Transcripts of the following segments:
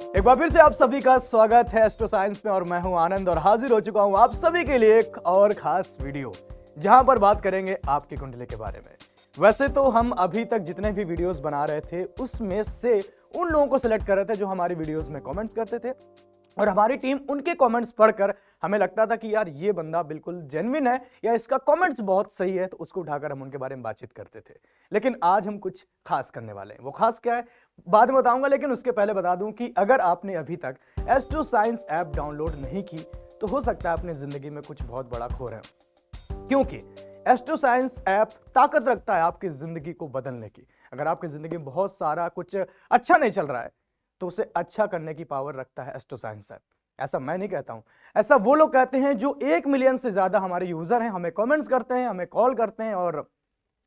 एक बार फिर से आप सभी का स्वागत है एस्ट्रो साइंस में और मैं हूं आनंद और हाजिर हो चुका हूं आप सभी के लिए एक और खास वीडियो जहां पर बात करेंगे आपकी कुंडली के बारे में। वैसे तो हम अभी तक जितने भी वीडियोस बना रहे थे उसमें से उन लोगों को सिलेक्ट कर रहे थे जो हमारी वीडियोस में कमेंट्स करते थे और हमारी टीम उनके कमेंट्स पढ़कर हमें लगता था कि यार ये बंदा बिल्कुल जेन्युइन है या इसका कमेंट्स बहुत सही है, तो उसको उठाकर हम उनके बारे में बातचीत करते थे। लेकिन आज हम कुछ खास करने वाले हैं। वो खास क्या है बाद में बताऊंगा, लेकिन उसके पहले बता दूं कि अगर आपने अभी तक एस्ट्रो साइंस ऐप डाउनलोड नहीं की तो हो सकता है अपनी जिंदगी में कुछ बहुत बड़ा खो रहे हो, क्योंकि एस्ट्रो साइंस ऐप ताकत रखता है आपकी जिंदगी को बदलने की। अगर आपकी जिंदगी में बहुत सारा कुछ अच्छा नहीं चल रहा है तो उसे अच्छा करने की पावर रखता है एस्ट्रो साइंस ऐप। ऐसा मैं नहीं कहता हूं, ऐसा वो लोग कहते हैं जो 1 मिलियन से ज्यादा हमारे यूजर हैं, हमें कमेंट्स करते हैं, हमें कॉल करते हैं और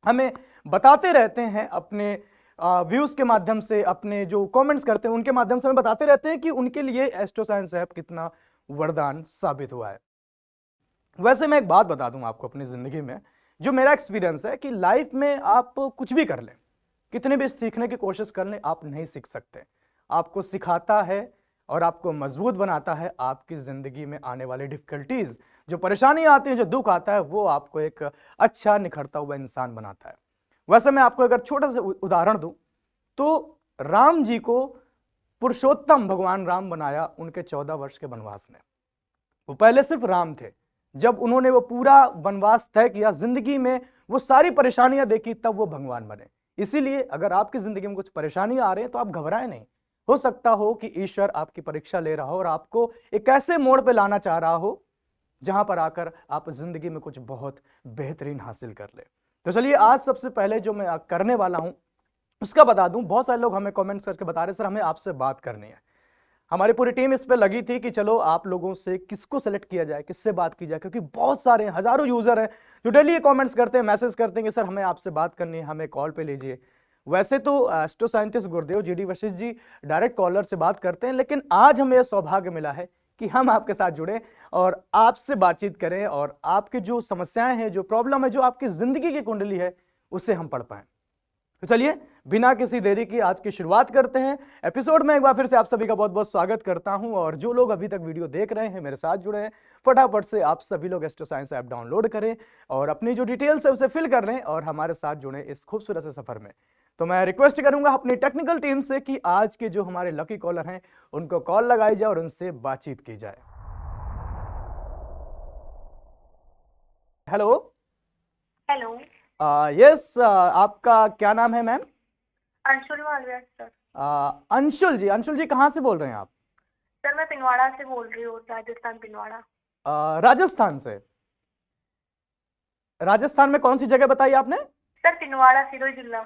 हमें बताते रहते हैं अपने व्यूज के माध्यम से, अपने जो कमेंट्स करते हैं उनके माध्यम से हमें बताते रहते हैं कि उनके लिए एस्ट्रो साइंस ऐप कितना वरदान साबित हुआ है। वैसे मैं एक बात बता दूं आपको अपनी जिंदगी में जो मेरा एक्सपीरियंस है कि लाइफ में आप कुछ भी कर लें, कितने भी सीखने की कोशिश कर लें, आप नहीं सीख सकते। आपको सिखाता है और आपको मजबूत बनाता है आपकी जिंदगी में आने वाली डिफिकल्टीज, जो परेशानी आती है, जो दुख आता है, वो आपको एक अच्छा निखरता हुआ इंसान बनाता है। वैसे मैं आपको अगर छोटा सा उदाहरण दूं तो राम जी को पुरुषोत्तम भगवान राम बनाया उनके 14 वर्ष के वनवास ने। वो पहले सिर्फ राम थे, जब उन्होंने वो पूरा वनवास तय किया, जिंदगी में वो सारी परेशानियां देखी, तब वो भगवान बने। इसीलिए अगर आपकी जिंदगी में कुछ परेशानी आ रही है तो आप घबराएं नहीं। हो सकता हो कि ईश्वर आपकी परीक्षा ले रहा हो और आपको एक ऐसे मोड़ पे लाना चाह रहा हो जहां पर आकर आप जिंदगी में कुछ बहुत बेहतरीन हासिल कर ले। तो चलिए आज सबसे पहले जो मैं करने वाला हूं उसका बता दूं। बहुत सारे लोग हमें कमेंट्स करके बता रहे सर हमें आपसे बात करनी है। हमारी पूरी टीम इस पे लगी थी कि चलो आप लोगों से किसको सेलेक्ट किया जाए, किससे बात की जाए, क्योंकि बहुत सारे हजारों यूजर हैं जो डेली कमेंट्स करते हैं, मैसेज करते हैं कि सर हमें आपसे बात करनी है, हमें कॉल पे लीजिए। वैसे तो एस्ट्रो साइंटिस्ट गुरुदेव GD Vashishtha ji direct collar से बात करते हैं, लेकिन आज हमें यह सौभाग्य मिला है कि हम आपके साथ जुड़े और आपसे बातचीत करें और आपकी जो समस्याएं हैं, जो प्रॉब्लम है, जो आपकी जिंदगी की कुंडली है, उसे हम पढ़ पाएं। तो चलिए बिना किसी देरी की आज की शुरुआत करते हैं एपिसोड में। एक बार फिर से आप सभी का बहुत बहुत स्वागत करता हूं और जो लोग अभी तक वीडियो देख रहे हैं, मेरे साथ जुड़े हैं, फटाफट से आप सभी लोग एस्ट्रो साइंस ऐप डाउनलोड करें और अपनी जो डिटेल्स है उसे फिल कर लें और हमारे साथ जुड़े इस खूबसूरत से सफर में। तो मैं रिक्वेस्ट करूंगा अपनी टेक्निकल टीम से कि आज के जो हमारे लकी कॉलर हैं उनको कॉल लगाई जाए और उनसे बातचीत की जाए। हेलो। हेलो। यस, आपका क्या नाम है मैम? अंशुल मालविया सर। अंशुल जी। अंशुल जी कहाँ से बोल रहे हैं आप? सर मैं पिनवाड़ा से बोल रही हूँ, राजस्थान पिनवाड़ा। राजस्थान से? राजस्थान में कौन सी जगह बताई आपने? सर पिनवाड़ा, सिरोही जिला।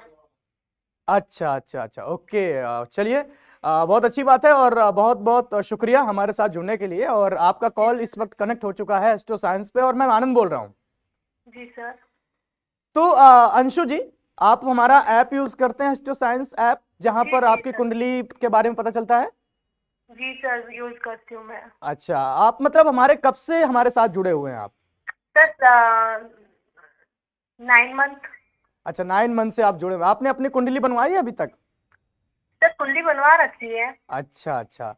अच्छा अच्छा अच्छा, ओके। चलिए, बहुत अच्छी बात है और बहुत बहुत शुक्रिया हमारे साथ जुड़ने के लिए। और आपका कॉल इस वक्त कनेक्ट हो चुका है एस्ट्रो साइंस पे और मैं आनंद बोल रहा हूँ। जी सर। तो अंशु जी, आप हमारा ऐप यूज करते हैं एस्ट्रो साइंस ऐप, जहां जी पर जी आपकी सर। कुंडली के बारे में पता चलता है? जी सर, यूज करती हूँ मैं। अच्छा, आप मतलब हमारे कब से हमारे साथ जुड़े हुए हैं आप? Sir 9 month. अच्छा, 9 मंथ से आप जुड़े हुए हैं। आपने अपनी कुंडली बनवाई है अभी तक? सर कुंडली बनवा रखी है। अच्छा अच्छा।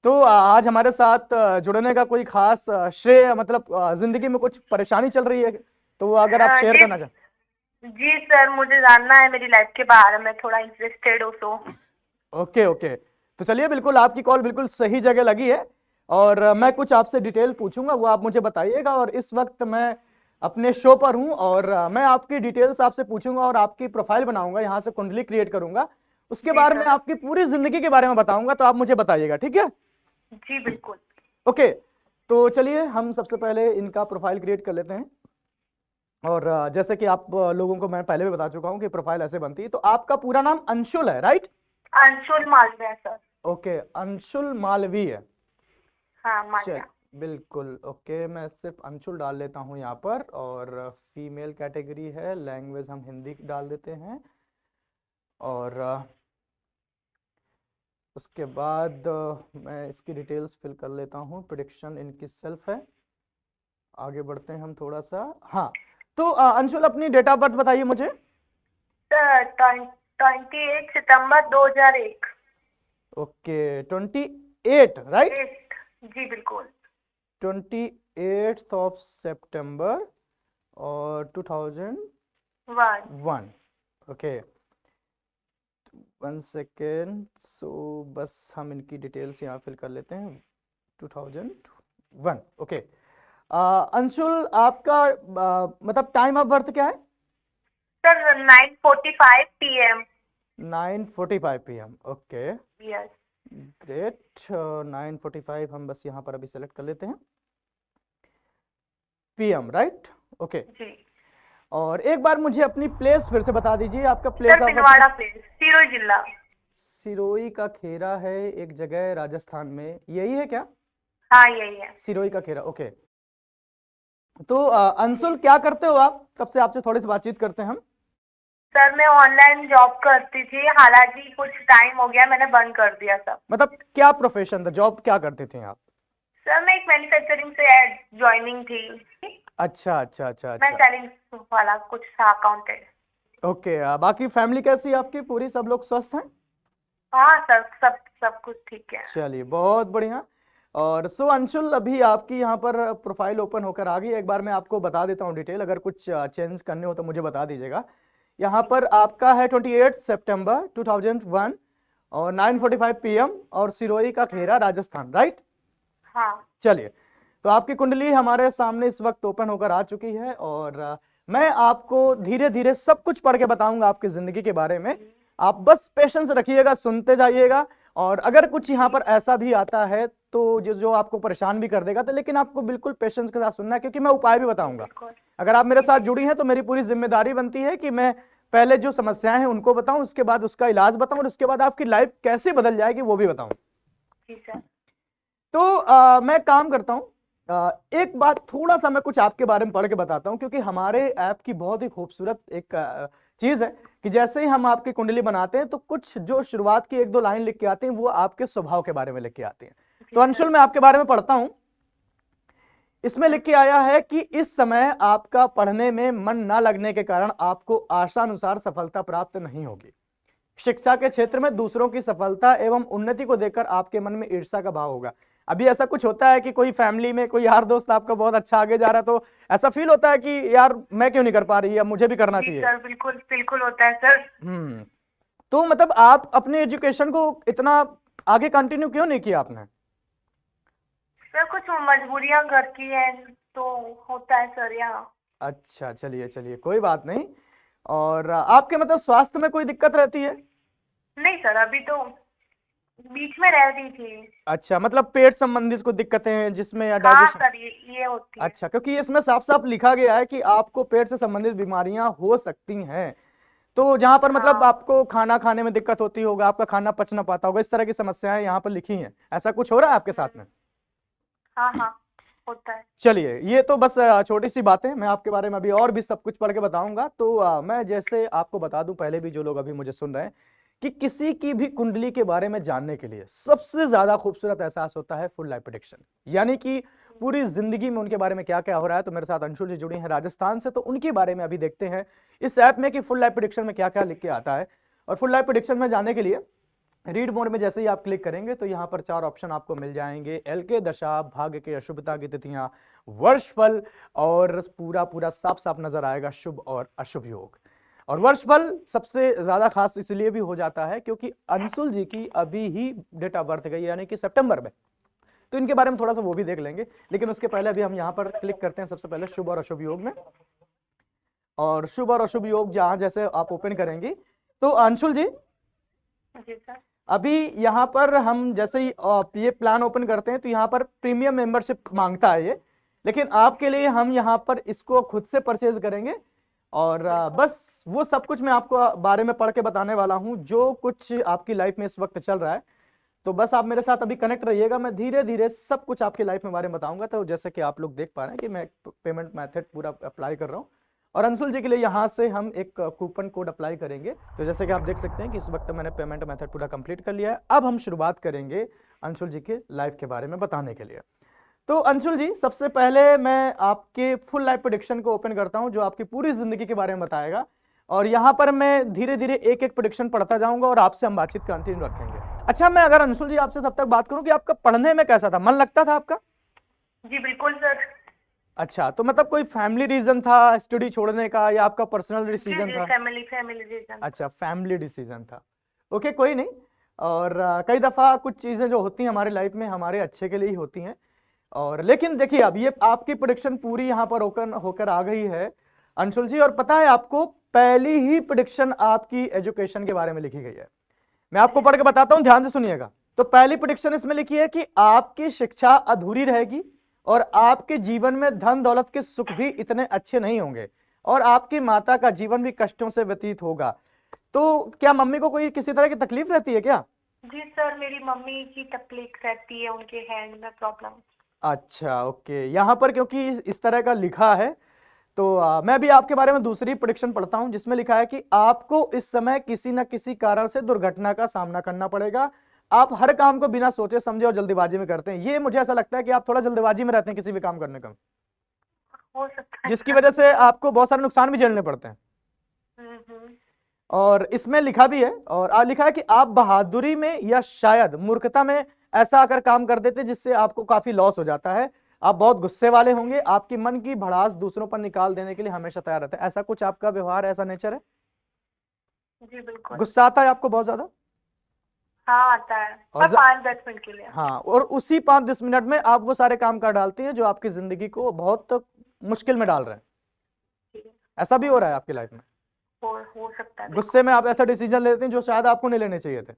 तो आज हमारे साथ जुड़ने का कोई खास श्रेय, मतलब जिंदगी में कुछ परेशानी चल रही है तो वो अगर आप शेयर जी करना चाहें। जी सर, मुझे जानना है मेरी लाइफ के बारे में, थोड़ा इंटरेस्टेड हो तो। ओके ओके, तो चलिए बिल्कुल आपकी कॉल बिल्कुल सही जगह लगी है और मैं कुछ आपसे डिटेल पूछूंगा, वो आप मुझे बताइएगा। और इस वक्त मैं अपने शो पर हूं और मैं आपकी डिटेल्स आपसे पूछूंगा और आपकी प्रोफाइल बनाऊंगा, यहाँ से कुंडली क्रिएट करूंगा। उसके जी बाद में सर। आपकी पूरी जिंदगी के बारे में बताऊंगा, तो आप मुझे बताइएगा, ठीक है? जी बिल्कुल। ओके, तो चलिए हम सबसे पहले इनका प्रोफाइल क्रिएट कर लेते हैं। और जैसे कि आप लोगों को मैं पहले भी बता चुका हूं कि प्रोफाइल ऐसे बनती है। तो आपका पूरा नाम अंशुल है, right? Anshul Malviya sir. Okay, Anshul Malviya. हाँ चल मालविया। बिल्कुल ओके, मैं सिर्फ अंशुल डाल लेता हूं यहाँ पर। और फीमेल कैटेगरी है, लैंग्वेज हम हिंदी डाल देते हैं। और उसके बाद मैं इसकी डिटेल्स फिल कर लेता हूँ। प्रेडिक्शन इनकी सेल्फ है। आगे बढ़ते हैं हम थोड़ा सा। हाँ, तो अंशुल अपनी डेट ऑफ बर्थ बताइए मुझे। सर 28 सितंबर 2001। Okay, 28 28, right? 8 जी बिल्कुल। 28th ऑफ सितंबर और 2001। Okay, 1 second. सो बस हम इनकी डिटेल्स यहाँ फिल कर लेते हैं। 2001। ओके, अंशुल आपका मतलब टाइम ऑफ बर्थ क्या है? Sir 9:45 PM। 9:45 PM। Okay, yes. Great. 9:45 हम बस यहाँ पर अभी सेलेक्ट कर लेते हैं, PM, राइट? ओके, जी और एक बार मुझे अपनी प्लेस फिर से बता दीजिए, आपका place sir, of Pindwara place, Sirohi जिला। सिरोही का खेरा है एक जगह राजस्थान में, यही है क्या? हाँ यही है। सिरोही का खेरा, ओके। तो अंशुल क्या करते हो आप? तब से आपसे थोड़ी सी बातचीत करते हैं हम। सर मैं ऑनलाइन जॉब करती थी, हालांकि कुछ टाइम हो गया मैंने बंद कर दिया सब। मतलब क्या प्रोफेशन था, जॉब क्या करते थे आप? सर मैं एक मैन्युफैक्चरिंग से ज्वाइनिंग थी। अच्छा अच्छा अच्छा मैं अच्छा, सेलिंग वाला कुछ था, अकाउंटेंट। ओके। बाकी फैमिली कैसी है आपकी? पूरी सब लोग स्वस्थ हैं? हाँ सर, सब सब कुछ ठीक है। चलिए, बहुत बढ़िया। और सो अंशुल, अभी आपकी यहाँ पर प्रोफाइल ओपन होकर आ गई। एक बार मैं आपको बता देता हूँ डिटेल, अगर कुछ चेंज करने हो तो मुझे बता दीजिएगा। यहाँ पर आपका है 28 सितंबर 2001 और 9:45 PM और सिरोही का खेरा राजस्थान, राइट? हाँ चलिए, तो आपकी कुंडली हमारे सामने इस वक्त ओपन होकर आ चुकी है और मैं आपको धीरे धीरे सब कुछ पढ़ के बताऊंगा आपकी जिंदगी के बारे में। आप बस पेशेंस रखिएगा, सुनते जाइएगा। और अगर कुछ यहाँ पर ऐसा भी आता है तो जो आपको परेशान भी कर देगा, तो लेकिन आपको बिल्कुल पेशेंस के साथ सुनना है, क्योंकि मैं उपाय भी बताऊंगा। बिल्कुल। अगर आप मेरे साथ जुड़ी हैं तो मेरी पूरी जिम्मेदारी बनती है कि मैं पहले जो समस्याएं हैं उनको बताऊं, उसके बाद उसका इलाज बताऊं और उसके बाद आपकी लाइफ कैसे बदल जाएगी वो भी बताऊं। जी सर। तो मैं काम करता हूं, एक बात थोड़ा सा मैं कुछ आपके बारे में पढ़ के बताता हूं, क्योंकि हमारे ऐप की बहुत ही खूबसूरत एक चीज है कि जैसे ही हम आपकी कुंडली बनाते हैं तो कुछ जो शुरुआत की 1-2 लाइन लिख के आते हैं वो आपके स्वभाव के बारे में लिख के आते हैं। तो अंशुल, मैं आपके बारे में पढ़ता हूं। इसमें लिख के आया है कि इस समय आपका पढ़ने में मन ना लगने के कारण आपको आशानुसार सफलता प्राप्त नहीं होगी। शिक्षा के क्षेत्र में दूसरों की सफलता एवं उन्नति को देखकर आपके मन में ईर्ष्या का भाव होगा। अभी ऐसा कुछ होता है कि कोई फैमिली में कोई यार दोस्त आपका बहुत अच्छा आगे जा रहा है, तो ऐसा फील होता है कि यार मैं क्यों नहीं कर पा रही है, मुझे भी करना जी चाहिए। सर, बिल्कुल बिल्कुल होता है सर। तो मतलब आप अपने एजुकेशन को इतना आगे कंटिन्यू क्यों नहीं किया आपने? सर कुछ मजबूरियां घर की है तो होता है सर यहाँ। अच्छा, चलिए चलिए, कोई बात नहीं। और आपके मतलब स्वास्थ्य में कोई दिक्कत रहती है? नहीं सर, अभी तो बीच में रह रही थी। अच्छा, मतलब पेट संबंधित कोई दिक्कतें हैं जिसमें, या हाँ डाइजेशन? सर, ये होती है। अच्छा, क्योंकि इसमें साफ साफ लिखा गया है कि आपको पेट से संबंधित बीमारियां हो सकती हैं। तो जहां पर मतलब हाँ आपको खाना खाने में दिक्कत होती होगा, आपका खाना पच ना पाता होगा, इस तरह की समस्याएं यहाँ पर लिखी हैं। ऐसा कुछ हो रहा है आपके साथ में? हाँ हाँ होता है। चलिए, ये तो बस छोटी सी बात है, मैं आपके बारे में अभी और भी सब कुछ पढ़ के बताऊंगा। तो मैं जैसे आपको बता दूं, पहले भी जो लोग अभी मुझे सुन रहे हैं, कि किसी की भी कुंडली के बारे में जानने के लिए सबसे ज्यादा खूबसूरत एहसास होता है फुल लाइफ प्रेडिक्शन, यानी कि पूरी जिंदगी में उनके बारे में क्या क्या हो रहा है। तो मेरे साथ अंशुल जी जुड़ी हैं राजस्थान से, तो उनके बारे में अभी देखते हैं इस ऐप में कि फुल लाइफ प्रेडिक्शन में क्या क्या लिख के आता है। और फुल लाइफ प्रेडिक्शन में जाने के लिए रीड मोड में जैसे ही आप क्लिक करेंगे तो यहाँ पर 4 ऑप्शन आपको मिल जाएंगे। एल के दशा, भाग्य के अशुभता की तिथियां, वर्षफल, और पूरा पूरा साफ साफ नजर आएगा शुभ और अशुभ योग। और वर्षफल सबसे ज्यादा खास इसलिए भी हो जाता है क्योंकि अंशुल जी की अभी ही डेट ऑफ बर्थ गई, यानी कि सितंबर में, तो इनके बारे में थोड़ा सा वो भी देख लेंगे। लेकिन उसके पहले अभी हम यहाँ पर क्लिक करते हैं सबसे पहले शुभ और अशुभ योग में। और शुभ और अशुभ योग जहां जैसे आप ओपन करेंगे तो अंशुल जी, जी सर। अभी यहाँ पर हम जैसे ही ये प्लान ओपन करते हैं तो यहाँ पर प्रीमियम मेंबरशिप मांगता है ये, लेकिन आपके लिए हम यहाँ पर इसको खुद से परचेज करेंगे। और बस वो सब कुछ मैं आपको बारे में पढ़ के बताने वाला हूँ जो कुछ आपकी लाइफ में इस वक्त चल रहा है। तो बस आप मेरे साथ अभी कनेक्ट रहिएगा, मैं धीरे धीरे सब कुछ आपकी लाइफ में बारे में बताऊंगा। तो जैसे कि आप लोग देख पा रहे हैं कि मैं पेमेंट मेथड पूरा अप्लाई कर रहा हूँ, और अंशुल जी के लिए यहाँ से हम एक कूपन कोड अप्लाई करेंगे। तो जैसे कि आप देख सकते हैं कि इस वक्त मैंने पेमेंट मेथड पूरा कंप्लीट कर लिया है। अब हम शुरुआत करेंगे अंशुल जी के लाइफ के बारे में बताने के लिए। तो अंशुल जी, सबसे पहले मैं आपके फुल लाइफ प्रेडिक्शन को ओपन करता हूं जो आपकी पूरी जिंदगी के बारे में बताएगा, और यहाँ पर मैं धीरे धीरे एक एक प्रेडिक्शन पढ़ता जाऊंगा और आपसे हम बातचीत कंटिन्यू रखेंगे। अच्छा, मैं अगर अंशुल जी आपसे तब तक बात करूं कि आपका पढ़ने में कैसा था, मन लगता था आपका? जी बिल्कुल सर। अच्छा, तो मतलब कोई फैमिली रीजन था स्टडी छोड़ने का या आपका पर्सनल जी डिसीजन जी, था? Family family reason. अच्छा, फैमिली डिसीजन था। ओके, कोई नहीं। और कई दफा कुछ चीजें जो होती हैं हमारी लाइफ में हमारे अच्छे के लिए ही होती हैं। और लेकिन देखिए, अब ये आपकी प्रिडिक्शन पूरी यहाँ पर होकर होकर आ गई है अंशुल जी, और पता है आपको पहली ही प्रिडिक्शन आपकी एजुकेशन के बारे में लिखी गई है। मैं आपको पढ़ के बताता हूं, ध्यान से सुनिएगा। तो पहली प्रिडिक्शन इसमें लिखी है कि आपकी शिक्षा अधूरी रहेगी और आपके जीवन में धन दौलत के सुख भी इतने अच्छे नहीं होंगे और आपकी माता का जीवन भी कष्टों से व्यतीत होगा। तो क्या मम्मी को कोई किसी तरह की तकलीफ रहती है क्या? जी सर, मेरी मम्मी की तकलीफ रहती है, उनके हैंड में प्रॉब्लम। अच्छा, ओके। यहाँ पर क्योंकि इस तरह का लिखा है तो मैं भी आपके बारे में दूसरी प्रेडिक्शन पढ़ता हूं जिसमें लिखा है कि आपको इस समय किसी न किसी कारण से दुर्घटना का सामना करना पड़ेगा। आप हर काम को बिना सोचे समझे और जल्दीबाजी में करते हैं। ये मुझे ऐसा लगता है कि आप थोड़ा जल्दीबाजी में रहते हैं किसी भी काम करने का, हो सकता है जिसकी सर। वजह से आपको बहुत सारे नुकसान भी झेलने पड़ते हैं। हम्म। और इसमें लिखा भी है, और लिखा है कि आप बहादुरी में या शायद मूर्खता में ऐसा आकर काम कर देते जिससे आपको काफी लॉस हो जाता है। आप बहुत गुस्से वाले होंगे, आपकी मन की भड़ास दूसरों पर निकाल देने के लिए हमेशा तैयार रहते हैं। ऐसा कुछ आपका व्यवहार, ऐसा नेचर है? जी बिल्कुल। गुस्सा आता है आपको बहुत ज्यादा? हाँ आता है, और पर 5-10 मिनट के लिए। हाँ, और उसी 5-10 मिनट में आप वो सारे काम कर डालती हैं जो आपकी जिंदगी को बहुत मुश्किल में डाल रहे हैं। ठीक है। ऐसा भी हो रहा है आपकी लाइफ में? हो सकता है, गुस्से में आप ऐसा डिसीजन लेते हैं जो शायद आपको नहीं लेने चाहिए थे।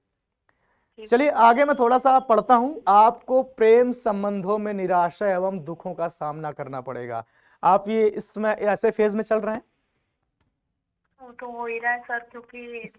बिल्कुल। चलिए आगे मैं थोड़ा सा पढ़ता हूं। आपको प्रेम संबंधों में निराशा एवं दुखों का सामना करना पड़ेगा। आप ये इसमें ऐसे फेज में चल रहे हैं? वो तो हो ही रहा है सर, क्योंकि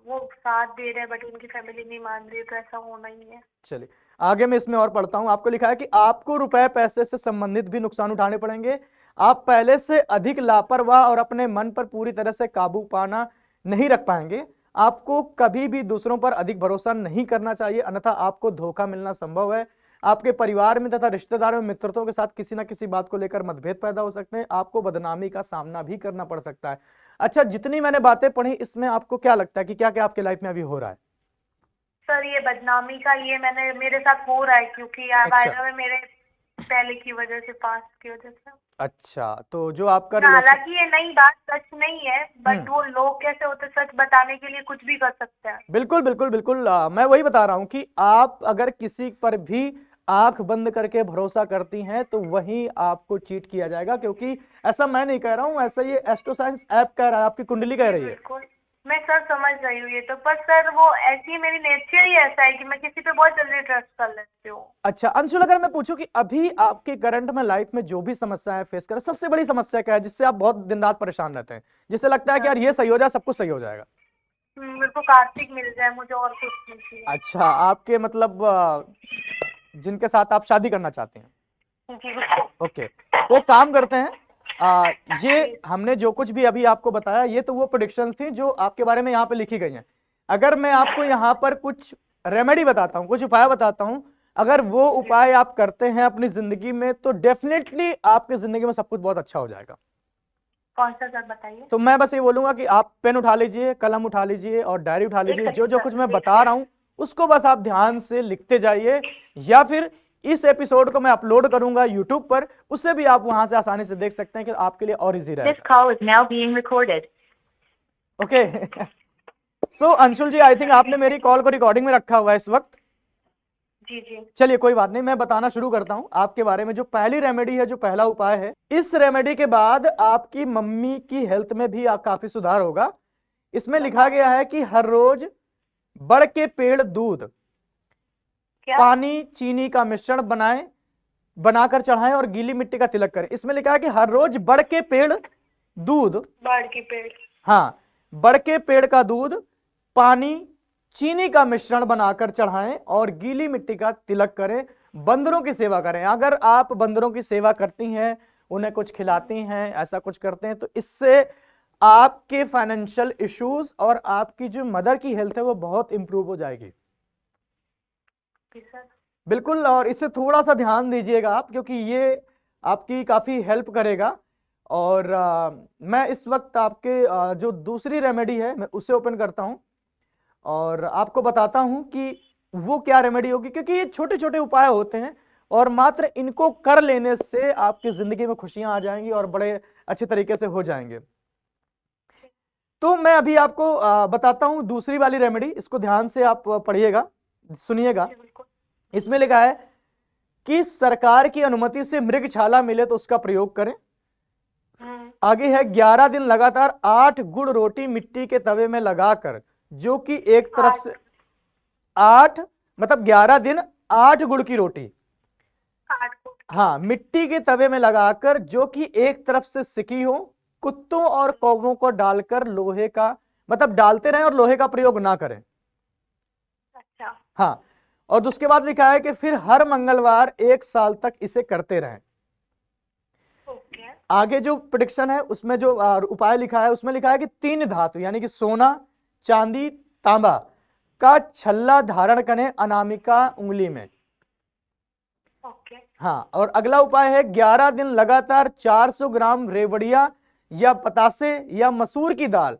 वो साथ दे रहे हैं बट उनकी फैमिली नहीं मान रही है, तो ऐसा होना ही है। चलिए आगे मैं इसमें और पढ़ता हूं। आपको लिखा है कि आपको रुपए पैसे से संबंधित भी नुकसान उठाने पड़ेंगे। आप पहले से अधिक लापरवाह और अपने मन पर पूरी तरह से काबू पाना नहीं रख पाएंगे। आपको कभी भी दूसरों पर अधिक भरोसा नहीं करना चाहिए, अन्यथा आपको धोखा मिलना संभव है। आपके परिवार में तथा रिश्तेदारों में मित्रों के साथ किसी न किसी बात को लेकर मतभेद पैदा हो सकते हैं। आपको बदनामी का सामना भी करना पड़ सकता है। अच्छा, जितनी मैंने बातें पढ़ी इसमें आपको क्या लगता है कि क्या क्या आपके लाइफ में अभी हो रहा है? सर ये बदनामी का ये मेरे साथ हो रहा है, क्योंकि अच्छा। मेरे पहले की वजह से, पास्ट की वजह से। अच्छा, तो जो आपका हालांकि ये नई बात सच नहीं है, बट हम्म, वो लोग कैसे होते, सच बताने के लिए कुछ भी कर सकते हैं। बिल्कुल बिल्कुल बिल्कुल। मैं वही बता रहा हूं कि आप अगर किसी पर भी आंख बंद करके भरोसा करती हैं तो वहीं आपको चीट किया जाएगा, क्योंकि ऐसा मैं नहीं कह रहा हूं, ऐसा ये एस्ट्रो साइंस ऐप कह रहा है, आपकी कुंडली कह जी रही है। बिल्कुल, मैं सर समझ रही हूँ ये तो, पर सर वो ऐसी मेरी नेचर ही ऐसा है कि मैं किसी पे बहुत जल्दी ट्रस्ट कर लेती हूँ। अच्छा अंशुल, अगर मैं पूछूं कि अभी आपके करंट में लाइफ में जो भी समस्याएं फेस कर रहे हैं, सबसे बड़ी समस्या क्या है जिससे आप बहुत दिन रात परेशान रहते हैं, जिससे लगता है कि यार ये सही हो जाए, सब कुछ सही हो जाएगा? मेरे को कार्तिक मिल जाए, मुझे और कुछ नहीं चाहिए। अच्छा, आपके मतलब जिनके साथ आप शादी करना चाहते हैं? जी बिल्कुल। ओके, तो एक काम करते हैं। ये हमने जो कुछ भी अभी आपको बताया ये तो वो प्रेडिक्शन थी जो आपके बारे में यहाँ पे लिखी गई हैं। अगर मैं आपको यहाँ पर कुछ रेमेडी बताता हूँ, कुछ उपाय बताता हूँ, अगर वो उपाय आप करते हैं अपनी जिंदगी में तो डेफिनेटली आपकी जिंदगी में सब कुछ बहुत अच्छा हो जाएगा। कौन सा सर बताइए। तो मैं बस ये बोलूंगा कि आप पेन उठा लीजिए, कलम उठा लीजिए और डायरी उठा लीजिए। जो जो कुछ मैं बता रहा हूं उसको बस आप ध्यान से लिखते जाइए, या फिर इस एपिसोड को मैं अपलोड करूंगा यूट्यूब पर, उससे भी आप वहां से आसानी से देख सकते हैं कि आपके लिए और इजी रहेगा। This call is now being recorded. Okay. So Anshul ji, I think आपने मेरी कॉल को रिकॉर्डिंग में रखा हुआ है इस वक्त। जी जी। चलिए कोई बात नहीं, मैं बताना शुरू करता हूं आपके बारे में। जो पहली रेमेडी है, जो पहला उपाय है, इस रेमेडी के बाद आपकी मम्मी की हेल्थ में भी काफी सुधार होगा। इसमें लिखा गया है कि हर रोज बड़ के पेड़ दूध, क्या? पानी, चीनी का मिश्रण बनाकर चढ़ाएं और गीली मिट्टी का तिलक करें। इसमें लिखा है कि हर रोज बड़ के पेड़ दूध, बाढ़ के पेड़। हाँ, बड़ के पेड़ का दूध, पानी, चीनी का मिश्रण बनाकर चढ़ाएं और गीली मिट्टी का तिलक करें। बंदरों की सेवा करें। अगर आप बंदरों की सेवा करती हैं, उन्हें कुछ खिलाती हैं, ऐसा कुछ करते हैं, तो इससे आपके फाइनेंशियल इश्यूज और आपकी जो मदर की हेल्थ है वो बहुत इंप्रूव हो जाएगी। सर बिल्कुल, और इससे थोड़ा सा ध्यान दीजिएगा आप, क्योंकि ये आपकी काफी हेल्प करेगा। और मैं इस वक्त आपके जो दूसरी रेमेडी है मैं उसे ओपन करता हूं और आपको बताता हूं कि वो क्या रेमेडी होगी, क्योंकि ये छोटे छोटे उपाय होते हैं और मात्र इनको कर लेने से आपकी जिंदगी में खुशियां आ जाएंगी और बड़े अच्छे तरीके से हो जाएंगे। तो मैं अभी आपको बताता हूं दूसरी वाली रेमेडी, इसको ध्यान से आप पढ़िएगा, सुनिएगा। जी बिल्कुल। इसमें लिखा है कि सरकार की अनुमति से मृगछाला मिले तो उसका प्रयोग करें। आगे है 11 दिन लगातार 8 गुड़ रोटी मिट्टी के तवे में लगाकर, जो कि एक तरफ से 8 मतलब 11 दिन 8 गुड़ की रोटी, 8 को। हाँ, मिट्टी के तवे में लगाकर, जो कि एक तरफ से सिकी हो, कुत्तों और कौवों को डालकर लोहे का, मतलब डालते रहें और लोहे का प्रयोग ना करें। अच्छा। हाँ, और उसके बाद लिखा है कि फिर हर मंगलवार 1 साल तक इसे करते रहें। ओके। आगे जो प्रेडिक्शन है उसमें जो उपाय लिखा है उसमें लिखा है कि 3 धातु यानी कि सोना, चांदी, तांबा का छल्ला धारण करें अनामिका उंगली में। ओके। हाँ, और अगला उपाय है 11 दिन लगातार 400 ग्राम रेवड़िया या पतासे या मसूर की दाल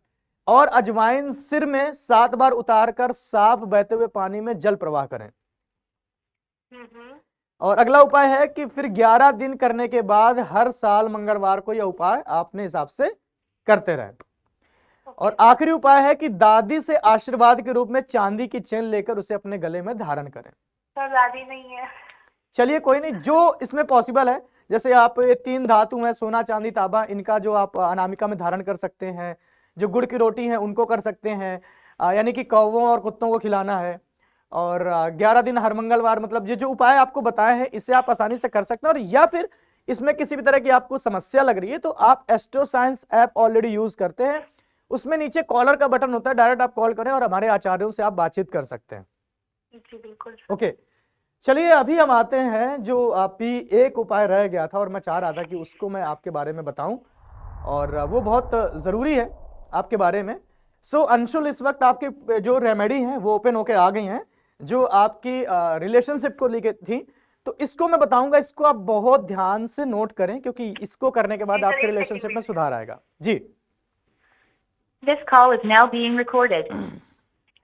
और अजवाइन सिर में 7 बार उतारकर साफ बहते हुए पानी में जल प्रवाह करें। और अगला उपाय है कि फिर 11 दिन करने के बाद हर साल मंगलवार को यह उपाय अपने हिसाब से करते रहें। और आखिरी उपाय है कि दादी से आशीर्वाद के रूप में चांदी की चेन लेकर उसे अपने गले में धारण करें। सर दादी नहीं है। चलिए कोई नहीं, जो इसमें पॉसिबल है, जैसे आप ये 3 धातु हैं सोना, चांदी, तांबा, इनका जो आप अनामिका में धारण कर सकते हैं, जो गुड़ की रोटी है उनको कर सकते हैं, यानी कि कौवों और कुत्तों को खिलाना है, और 11 दिन हर मंगलवार, मतलब ये जो उपाय आपको बताए हैं इससे आप आसानी से कर सकते हैं। और या फिर इसमें किसी भी तरह की आपको समस्या लग रही है तो आप astro science app already use करते हैं, उसमें नीचे कॉलर का बटन होता है, डायरेक्ट आप कॉल करें और हमारे आचार्यों से आप बातचीत कर सकते हैं। जी बिल्कुल। ओके, चलिए अभी हम आते हैं जो आपकी एक उपाय रह गया था और मैं चाह रहा था कि उसको मैं आपके बारे में बताऊं, और वो बहुत जरूरी है आपके बारे में। सो अंशुल, इस वक्त आपकी जो रेमेडी हैं वो ओपन होके आ गई हैं, जो आपकी रिलेशनशिप को लेके थी, तो इसको मैं बताऊंगा, इसको आप बहुत ध्यान से नोट करें क्योंकि इसको करने के बाद आपके रिलेशनशिप में सुधार आएगा। जी This call is now being recorded.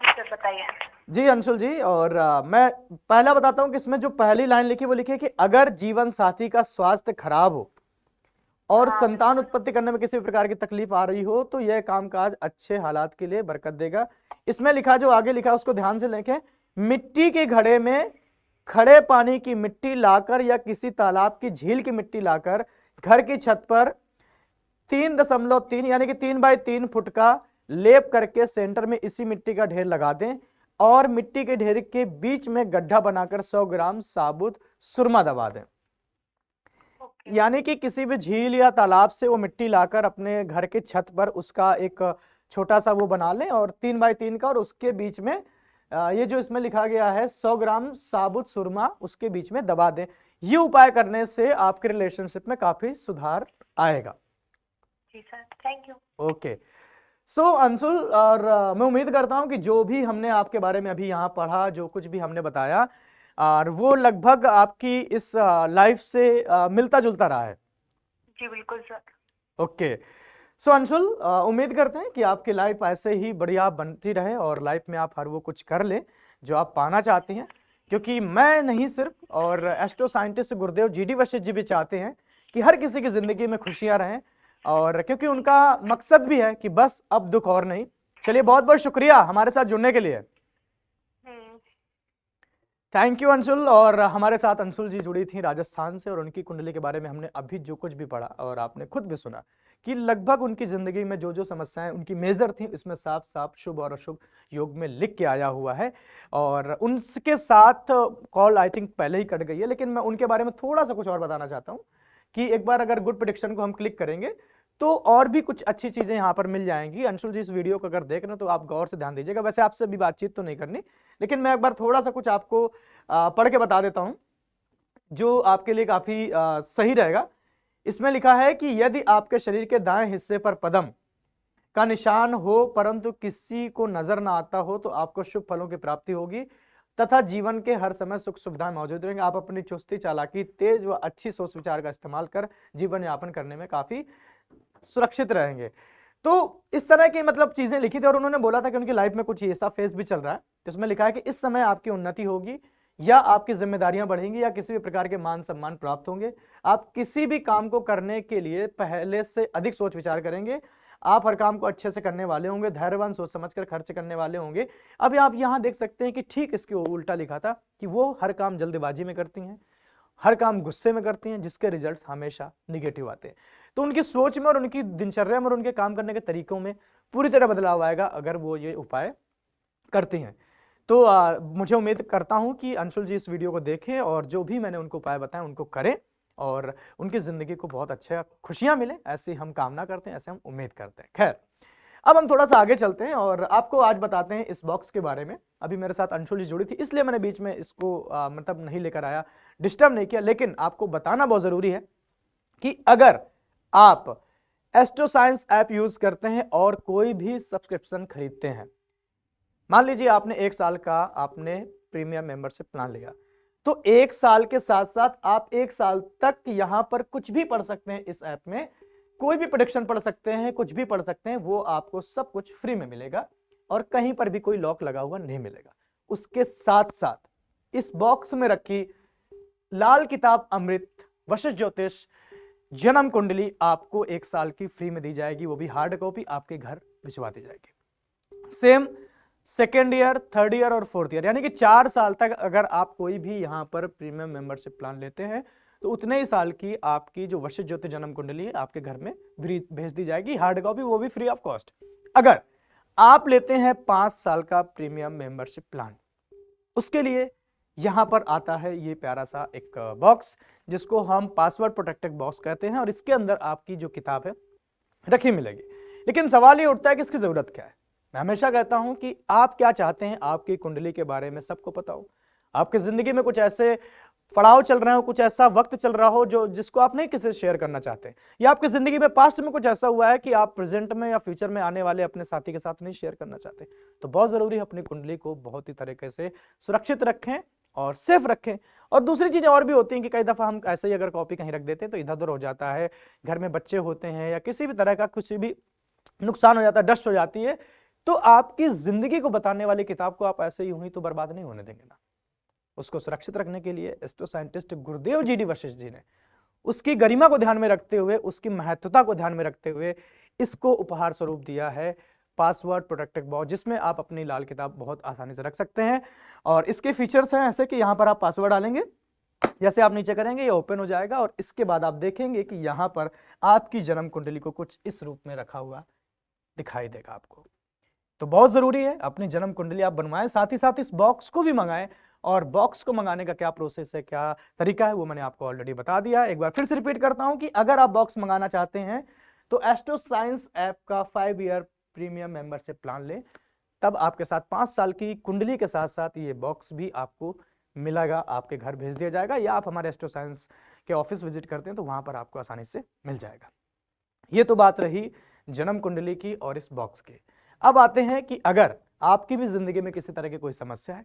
Sir बताइए। जी अंशुल जी, और मैं पहला बताता हूं कि इसमें जो पहली लाइन लिखी वो लिखी है कि अगर जीवन साथी का स्वास्थ्य खराब हो और संतान उत्पत्ति करने में किसी भी प्रकार की तकलीफ आ रही हो तो यह कामकाज अच्छे हालात के लिए बरकत देगा। इसमें लिखा, जो आगे लिखा उसको ध्यान से लिखें, मिट्टी के घड़े में खड़े पानी की मिट्टी लाकर या किसी तालाब की झील की मिट्टी लाकर घर की छत पर 3.3 यानी कि 3 बाई 3 फुट का लेप करके सेंटर में इसी मिट्टी का ढेर लगा दें और मिट्टी के ढेर के बीच में गड्ढा बनाकर 100 ग्राम साबुत सुरमा दबा दें। यानी कि किसी भी झील या तालाब से वो मिट्टी लाकर अपने घर के छत पर उसका एक छोटा सा वो बना लें और 3 बाई 3 का, और उसके बीच में ये जो इसमें लिखा गया है 100 ग्राम साबुत सुरमा उसके बीच में दबा दें। ये उपाय करने से आपके रिलेशनशिप में काफी सुधार आएगा। जी sir, thank you. Okay, so Anshul, और मैं उम्मीद करता हूं कि जो भी हमने आपके बारे में अभी यहाँ पढ़ा, जो कुछ भी हमने बताया, और वो लगभग आपकी इस लाइफ से मिलता जुलता रहा है। जी बिल्कुल सर। ओके, सो अंशुल, उम्मीद करते हैं कि आपकी लाइफ ऐसे ही बढ़िया बनती रहे और लाइफ में आप हर वो कुछ कर लें जो आप पाना चाहती हैं, क्योंकि मैं नहीं सिर्फ, और एस्ट्रो साइंटिस्ट गुरुदेव GD वशिष्ठ जी भी चाहते हैं कि हर किसी की जिंदगी में खुशियां रहें, और क्योंकि उनका मकसद भी है कि बस अब दुख और नहीं। चलिए, बहुत बहुत शुक्रिया हमारे साथ जुड़ने के लिए। Thank you Anshul. और हमारे साथ अंशुल जी जुड़ी थी राजस्थान से, और उनकी कुंडली के बारे में हमने अभी जो कुछ भी पढ़ा और आपने खुद भी सुना कि लगभग उनकी जिंदगी में जो जो समस्याएं उनकी मेजर थी इसमें साफ साफ शुभ और अशुभ योग में लिख के आया हुआ है। और उनके साथ कॉल आई थिंक पहले ही कट गई है, लेकिन मैं उनके बारे में थोड़ा सा कुछ और बताना चाहता हूँ कि एक बार अगर गुड प्रेडिक्शन को हम क्लिक करेंगे तो और भी कुछ अच्छी चीजें यहाँ पर मिल जाएंगी। अंशुल जी, इस वीडियो को अगर देख रहे हो तो आप गौर से ध्यान दीजिएगा। वैसे आपसे भी बातचीत तो नहीं करनी, लेकिन मैं एक बार थोड़ा सा कुछ आपको पढ़ के बता देता हूं जो आपके लिए काफी सही रहेगा। इसमें लिखा है कि यदि आपके शरीर के दाएं हिस्से पर पद्म का निशान हो परंतु किसी को नजर ना आता हो तो आपको शुभ फलों की प्राप्ति होगी तथा जीवन के हर समय सुख सुविधाएं मौजूद रहेंगे। आप अपनी चुस्ती, चालाकी, तेज व अच्छी सोच विचार का इस्तेमाल कर जीवन यापन करने में काफी सुरक्षित रहेंगे। तो इस तरह की मतलब चीजें लिखी थी, और उन्होंने बोला था कि उनकी लाइफ में कुछ ऐसा फेस भी चल रहा है तो इसमें लिखा है कि इस समय आपकी उन्नति होगी या आपकी जिम्मेदारियां बढ़ेंगी या किसी भी प्रकार के मान सम्मान प्राप्त होंगे। आप किसी भी काम को करने के लिए पहले से अधिक सोच विचार करेंगे। आप हर काम को अच्छे से करने वाले होंगे, धैर्यवान, सोच समझकर खर्च करने वाले होंगे। अभी आप यहां देख सकते हैं कि ठीक इसके उल्टा लिखा था कि वो हर काम जल्दबाजी में करती हैं, हर काम गुस्से में करती हैं, जिसके रिजल्ट्स हमेशा निगेटिव आते हैं। तो उनकी सोच में और उनकी दिनचर्या में और उनके काम करने के तरीकों में पूरी तरह बदलाव आएगा अगर वो ये उपाय करती हैं। तो मुझे उम्मीद करता हूं कि अंशुल जी इस वीडियो को देखें और जो भी मैंने उनको उपाय बताए उनको करें और उनकी जिंदगी को बहुत अच्छे खुशियां मिले, ऐसी हम कामना करते हैं, ऐसे हम उम्मीद करते हैं। खैर, अब हम थोड़ा सा आगे चलते हैं और आपको आज बताते हैं इस बॉक्स के बारे में। अभी मेरे साथ अंशुल जी जुड़ी थी, इसलिए मैंने बीच में इसको मतलब नहीं लेकर आया, डिस्टर्ब नहीं किया, लेकिन आपको बताना बहुत जरूरी है कि अगर आप एस्ट्रो साइंस ऐप यूज करते हैं और कोई भी सब्सक्रिप्शन खरीदते हैं, मान लीजिए आपने 1 साल का आपने प्रीमियम मेंबरशिप प्लान लिया, तो 1 साल के साथ साथ आप 1 साल तक यहां पर कुछ भी पढ़ सकते हैं। इस ऐप में कोई भी प्रेडिक्शन पढ़ सकते हैं, कुछ भी पढ़ सकते हैं, वो आपको सब कुछ फ्री में मिलेगा और कहीं पर भी कोई लॉक लगा हुआ नहीं मिलेगा। उसके साथ साथ इस बॉक्स में रखी लाल किताब अमृत वशिष्ठ ज्योतिष जन्म कुंडली आपको 1 साल की फ्री में दी जाएगी, वो भी हार्ड कॉपी आपके घर भिजवा दी जाएगी। Same second year, third year और फोर्थ ईयर, यानी कि 4 साल तक अगर आप कोई भी यहां पर प्रीमियम मेंबरशिप प्लान लेते हैं तो उतने ही साल की आपकी जो वशिष्ठ ज्योति जन्म कुंडली है आपके घर में भेज दी जाएगी, हार्ड कॉपी, वो भी फ्री ऑफ कॉस्ट। अगर आप लेते हैं 5 साल का प्रीमियम मेंबरशिप प्लान, उसके लिए यहां पर आता है ये प्यारा सा एक बॉक्स जिसको हम पासवर्ड प्रोटेक्टेड बॉक्स कहते हैं और इसके अंदर आपकी जो किताब है रखी मिलेगी। लेकिन सवाल ये उठता है कि इसकी जरूरत क्या है। मैं हमेशा कहता हूं कि आप क्या चाहते हैं आपकी कुंडली के बारे में सबको पता हो। आपकी जिंदगी में कुछ ऐसे पड़ाव चल रहे हो, कुछ ऐसा वक्त चल रहा हो जो जिसको आप नहीं किसी से शेयर करना चाहते, या आपकी जिंदगी में पास्ट में कुछ ऐसा हुआ है कि आप प्रेजेंट में या फ्यूचर में आने वाले अपने साथी के साथ नहीं शेयर करना चाहते, तो बहुत जरूरी है अपनी कुंडली को बहुत ही तरीके से सुरक्षित रखें और सेफ रखें। और दूसरी चीजें और भी होती हैं कि कई दफा हम ऐसे ही अगर कॉपी कहीं रख देते हैं तो इधर उधर हो जाता है, घर में बच्चे होते हैं या किसी भी तरह का कुछ भी नुकसान हो जाता है, डस्ट हो जाती है, तो आपकी जिंदगी को बताने वाली किताब को आप ऐसे यूं ही तो बर्बाद नहीं होने देंगे ना। उसको सुरक्षित रखने के लिए एस्ट्रो साइंटिस्ट गुरुदेव जी डी वशिष्ठ जी ने उसकी गरिमा को ध्यान में रखते हुए, उसकी महत्वता को ध्यान में रखते हुए इसको उपहार स्वरूप दिया है पासवर्ड प्रोटेक्टेड बॉक्स, जिसमें आप अपनी लाल किताब बहुत आसानी से रख सकते हैं। और इसके फीचर्स हैं ऐसे कि यहां पर आप पासवर्ड डालेंगे, जैसे आप नीचे करेंगे ये ओपन हो जाएगा और इसके बाद आप देखेंगे कि यहां पर आपकी जन्म कुंडली को कुछ इस रूप में रखा हुआ दिखाई देगा आपको। तो बहुत जरूरी है अपनी जन्म कुंडली आप बनवाएं, साथ ही साथ इस बॉक्स को भी मंगाएं। और बॉक्स को मंगाने का क्या प्रोसेस है, क्या तरीका है, वो मैंने आपको ऑलरेडी बता दिया। एक बार फिर से रिपीट करता हूं कि अगर आप बॉक्स मंगाना चाहते हैं तो एस्ट्रो साइंस ऐप का 5 ईयर प्रीमियम मेंबरशिप प्लान लें, तब आपके साथ 5 साल की कुंडली के साथ साथ ये बॉक्स भी आपको मिलेगा, आपके घर भेज दिया जाएगा, या आप हमारे एस्ट्रो साइंस के ऑफिस विजिट करते हैं तो वहां पर आपको आसानी से मिल जाएगा। ये तो बात रही जन्म कुंडली की और इस बॉक्स की। अब आते हैं कि अगर आपकी भी जिंदगी में किसी तरह की कोई समस्या है,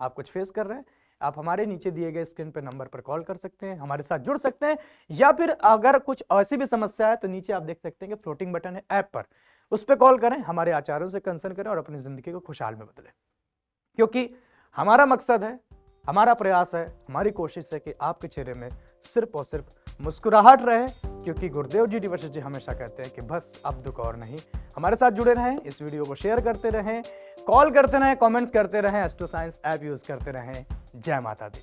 आप कुछ फेस कर रहे हैं, आप हमारे नीचे दिए गए स्क्रीन पर नंबर पर कॉल कर सकते हैं, हमारे साथ जुड़ सकते हैं, या फिर अगर कुछ ऐसी भी समस्या है तो नीचे आप देख सकते हैं कि फ्लोटिंग बटन है ऐप पर, उस पर कॉल करें, हमारे आचार्यों से कंसर्न करें और अपनी जिंदगी को खुशहाल में बदलें। क्योंकि हमारा मकसद है, हमारा प्रयास है, हमारी कोशिश है कि आपके चेहरे में सिर्फ और सिर्फ मुस्कुराहट रहे, क्योंकि गुरुदेव जी डी वशिष्ठ जी हमेशा कहते हैं कि बस अब दुख और नहीं। हमारे साथ जुड़े रहें, इस वीडियो को शेयर करते रहें, कॉल करते रहें, कमेंट्स करते रहें, एस्ट्रो साइंस ऐप यूज करते रहें। जय माता दी।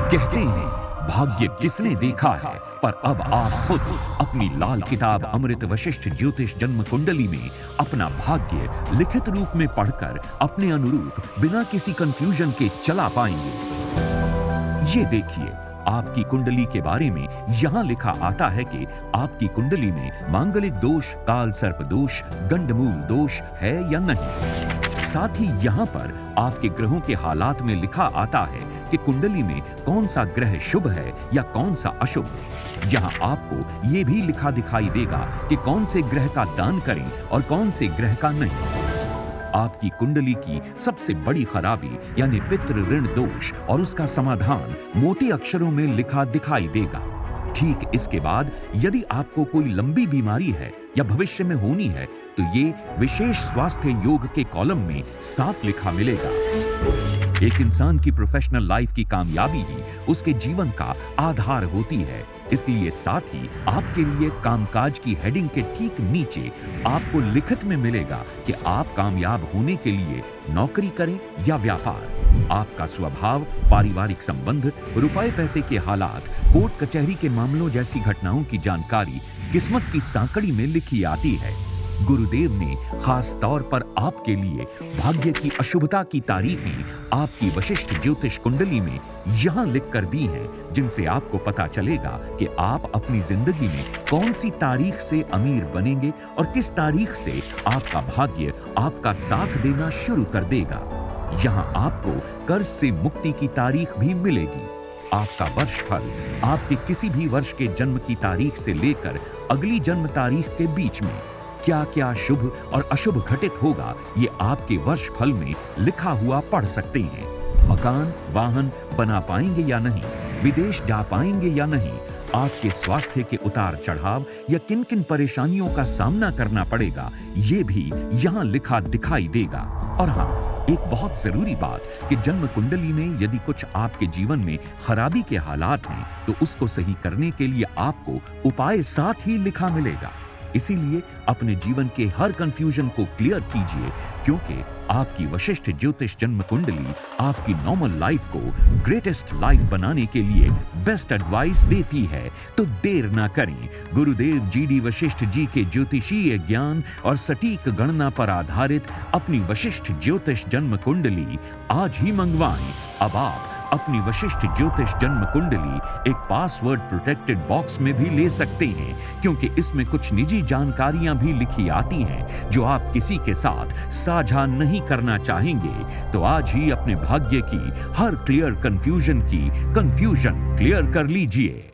कहते हैं भाग्य किसने देखा है, पर अब आप खुद अपनी लाल किताब अमृत वशिष्ठ ज्योतिष जन्म कुंडली में अपना भाग्य लिखित रूप में पढ़कर अपने अनुरूप बिना किसी कंफ्यूजन के चला पाएंगे। ये देखिए, आपकी कुंडली के बारे में यहाँ लिखा आता है कि आपकी कुंडली में मांगलिक दोष, काल सर्प दोष, गंडमूल दोष है या नहीं। साथ ही यहाँ पर आपके ग्रहों के हालात में लिखा आता है कि कुंडली में कौन सा ग्रह शुभ है या कौन सा अशुभ। यहाँ आपको ये भी लिखा दिखाई देगा कि कौन से ग्रह का दान करें और कौन से ग्रह का नहीं। आपकी कुंडली की सबसे बड़ी खराबी यानी पितृ ऋण दोष और उसका समाधान मोटे अक्षरों में लिखा दिखाई देगा। ठीक इसके बाद यदि आपको कोई लंबी बीमारी है या भविष्य में होनी है तो ये विशेष स्वास्थ्य योग के कॉलम में साफ लिखा मिलेगा। एक इंसान की प्रोफेशनल लाइफ की कामयाबी ही उसके जीवन का आधार होती है, इसलिए साथ ही आपके लिए कामकाज की हेडिंग के ठीक नीचे आपको लिखित में मिलेगा कि आप कामयाब होने के लिए नौकरी करें या व्यापार। आपका स्वभाव, पारिवारिक संबंध, रुपए पैसे के हालात, कोर्ट कचहरी के मामलों जैसी घटनाओं की जानकारी किस्मत की सांकड़ी में लिखी आती है। गुरुदेव ने खास तौर पर आपके लिए भाग्य की अशुभता की तारीखें आपकी वशिष्ठ ज्योतिष कुंडली में यहां लिख कर दी हैं, जिनसे आपको पता चलेगा कि आप अपनी जिंदगी में कौन सी तारीख से अमीर बनेंगे और किस तारीख से आपका भाग्य आपका साथ देना शुरू कर देगा। यहां आपको कर्ज से मुक्ति की तारीख भी मिलेगी। आपका वर्षफल आपके किसी भी वर्ष के जन्म की तारीख से लेकर अगली जन्म तारीख के बीच में क्या क्या शुभ और अशुभ घटित होगा, ये आपके वर्ष फल में लिखा हुआ पढ़ सकते हैं। मकान, वाहन बना पाएंगे या नहीं, विदेश जा पाएंगे या नहीं, आपके स्वास्थ्य के उतार चढ़ाव या किन किन परेशानियों का सामना करना पड़ेगा, ये भी यहाँ लिखा दिखाई देगा। और हाँ, एक बहुत जरूरी बात कि जन्म कुंडली में यदि कुछ आपके जीवन में खराबी के हालात हैं तो उसको सही करने के लिए आपको उपाय साथ ही लिखा मिलेगा। इसीलिए अपने जीवन के हर कंफ्यूजन को क्लियर कीजिए, क्योंकि आपकी वशिष्ठ ज्योतिष जन्म कुंडली आपकी नॉर्मल लाइफ को ग्रेटेस्ट लाइफ बनाने के लिए बेस्ट एडवाइस देती है। तो देर ना करें, गुरुदेव GD वशिष्ठ जी के ज्योतिषीय ज्ञान और सटीक गणना पर आधारित अपनी वशिष्ठ ज्योतिष जन्म कुंडली आज ही मंगवाएं। अब आप अपनी वशिष्ठ ज्योतिष जन्म कुंडली एक पासवर्ड प्रोटेक्टेड बॉक्स में भी ले सकते हैं, क्योंकि इसमें कुछ निजी जानकारियां भी लिखी आती हैं जो आप किसी के साथ साझा नहीं करना चाहेंगे। तो आज ही अपने भाग्य की हर क्लियर कंफ्यूजन की कंफ्यूजन क्लियर कर लीजिए।